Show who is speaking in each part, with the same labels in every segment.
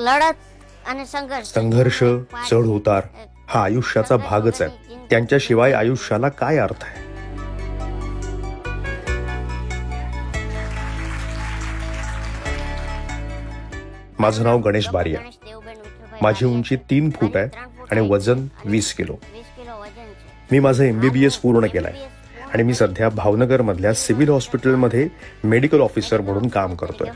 Speaker 1: लढत आणि
Speaker 2: संघर्ष, चढ उतार हा आयुष्याचा भागच आहे. त्यांच्याशिवाय आयुष्याला काय अर्थ आहे? माझं नाव गणेश बारिया. माझी उंची 3 फूट आहे आणि वजन 20 किलो. मी माझं MBBS पूर्ण केलंय आणि मी सध्या भावनगर मधल्या सिव्हिल हॉस्पिटलमध्ये मेडिकल ऑफिसर म्हणून काम करतोय.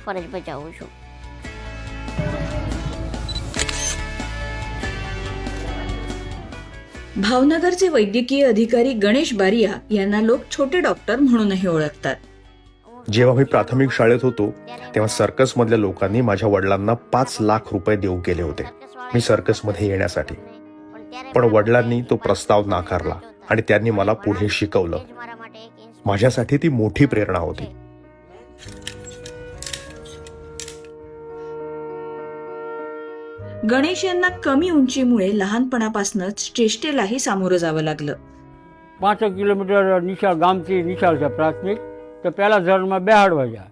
Speaker 3: भावनगरचे वैद्यकीय अधिकारी गणेश बारिया यांना लोक छोटे डॉक्टर म्हणूनही ओळखतात.
Speaker 2: जेव्हा मी प्राथमिक शाळेत होतो तेव्हा सर्कस मधल्या लोकांनी माझ्या वडिलांना 5 लाख रुपये देऊ केले होते मी सर्कस मध्ये येण्यासाठी. पण वडिलांनी तो प्रस्ताव नाकारला आणि त्यांनी मला पुढे शिकवलं. माझ्यासाठी ती मोठी प्रेरणा होती.
Speaker 3: गणेश यांना कमी उंचीमुळे लहानपणापासूनच चेष्टेलाही सामोरं जावं लागलं.
Speaker 4: 5 કિલોમીટર નિશાળ ગામથી નિશાળ છે પ્રાથમિક. તો પહેલાં ધોરણમાં બેહાડવા જાય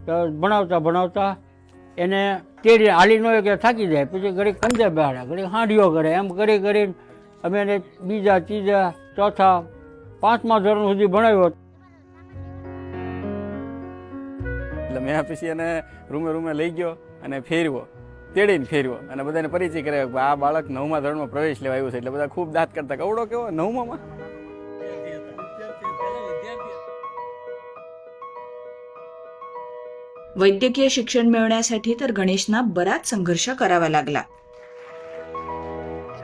Speaker 4: તો ભણાવતા એને તેડી હાલી ન હોય કે થાકી જાય, પછી ઘડીક પંજે બેહાડે, ઘડીક હાંડીઓ કરે, એમ કરી અમે એને બીજા ત્રીજા ચોથા 5મા ધોરણ સુધી ભણાવ્યો.
Speaker 5: એટલે મેં પછી એને રૂમે લઈ ગયો અને ફેરવો, તેડીને ફેરવો અને બધાને પરિચય કરાવ્યો કે આ બાળક 9મા ધોરણમાં પ્રવેશ લેવા આવ્યું છે. એટલે બધા ખૂબ દાંત કરતા, કવડો કેવો 9મા.
Speaker 3: वैद्यकीय शिक्षण मिळवण्यासाठी तर गणेशना बराच संघर्ष करावा लागला.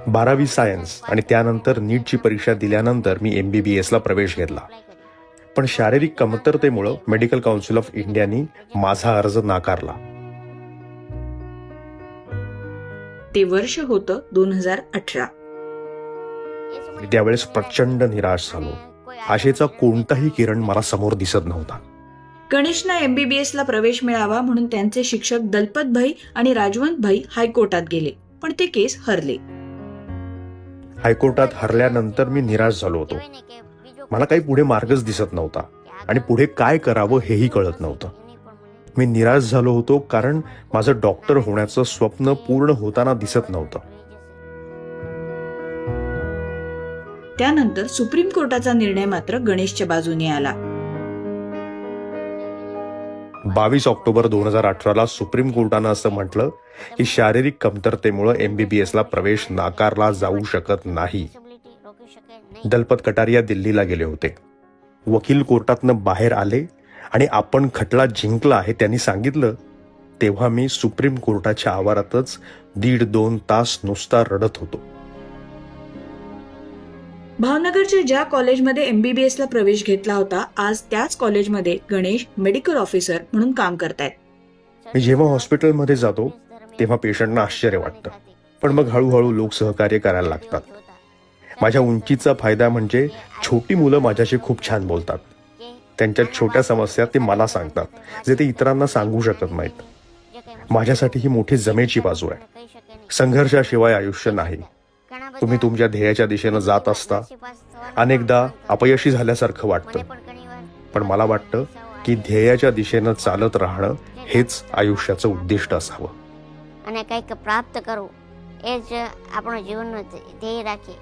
Speaker 2: 12वी सायन्स आणि त्यानंतर नीटची परीक्षा दिल्यानंतर मी MBBS ला प्रवेश घेतला. पण शारीरिक कमतरतेमुळे मेडिकल काउन्सिल ऑफ इंडियानी माझा अर्ज नाकारला.
Speaker 3: ते वर्ष होतं 2018.
Speaker 2: त्यावेळेस प्रचंड निराश झालो. आशेचा कोणताही किरण मला समोर दिसत नव्हता.
Speaker 3: गणेशना MBBS ला प्रवेश मिळावा म्हणून त्यांचे शिक्षक दलपत भाई आणि राजवंत भाई हायकोर्टात गेले, पण ते केस हरले.
Speaker 2: हायकोर्टात हरल्यानंतर मी निराश झालो होतो. मला काही पुढे मार्गच दिसत नव्हता आणि पुढे काय करावं हेही कळत नव्हतं. मी निराश झालो होतो कारण माझं डॉक्टर होण्याचं स्वप्न पूर्ण होताना दिसत नव्हतं.
Speaker 3: त्यानंतर सुप्रीम कोर्टाचा निर्णय मात्र गणेशच्या बाजूने आला.
Speaker 2: 22 ऑक्टोबर 2018 सुप्रीम कोर्टानं असं म्हटलं की शारीरिक कमतरतेमुळे MBBS ला प्रवेश नाकारला जाऊ शकत नाही. दलपत कटारिया दिल्लीला गेले होते. वकील कोर्टातनं बाहेर आले आणि आपण खटला जिंकला आहे त्यांनी सांगितलं. तेव्हा मी सुप्रीम कोर्टाच्या आवारातच 1.5-2 तास नुसता रडत होतो.
Speaker 3: भावनगरच्या ज्या कॉलेजमध्ये MBBS ला प्रवेश घेतला होता, आज त्याच कॉलेजमध्ये गणेश मेडिकल ऑफिसर म्हणून काम करतायत.
Speaker 2: मी जेव्हा हॉस्पिटलमध्ये जातो तेव्हा पेशंटना आश्चर्य वाटतं, पण मग हळूहळू लोक सहकार्य करायला लागतात. माझ्या उंचीचा फायदा म्हणजे छोटी मुलं माझ्याशी खूप छान बोलतात. त्यांच्या छोट्या समस्या ते मला सांगतात, जे ते इतरांना सांगू शकत नाहीत. माझ्यासाठी ही मोठी जमेची बाजू आहे. संघर्षाशिवाय आयुष्य नाही. तुम्ही तुमच्या ध्येयाच्या दिशेनं जात असता. अनेकदा अपयशी झाल्यासारखं वाटतं, पण मला वाटतं की ध्येयाच्या दिशेनं चालत राहणं हेच आयुष्याचं उद्दिष्ट असावं.
Speaker 1: અને કંઈક પ્રાપ્ત કરવું એ જ આપણું જીવનનું ધ્યેય રાખીએ.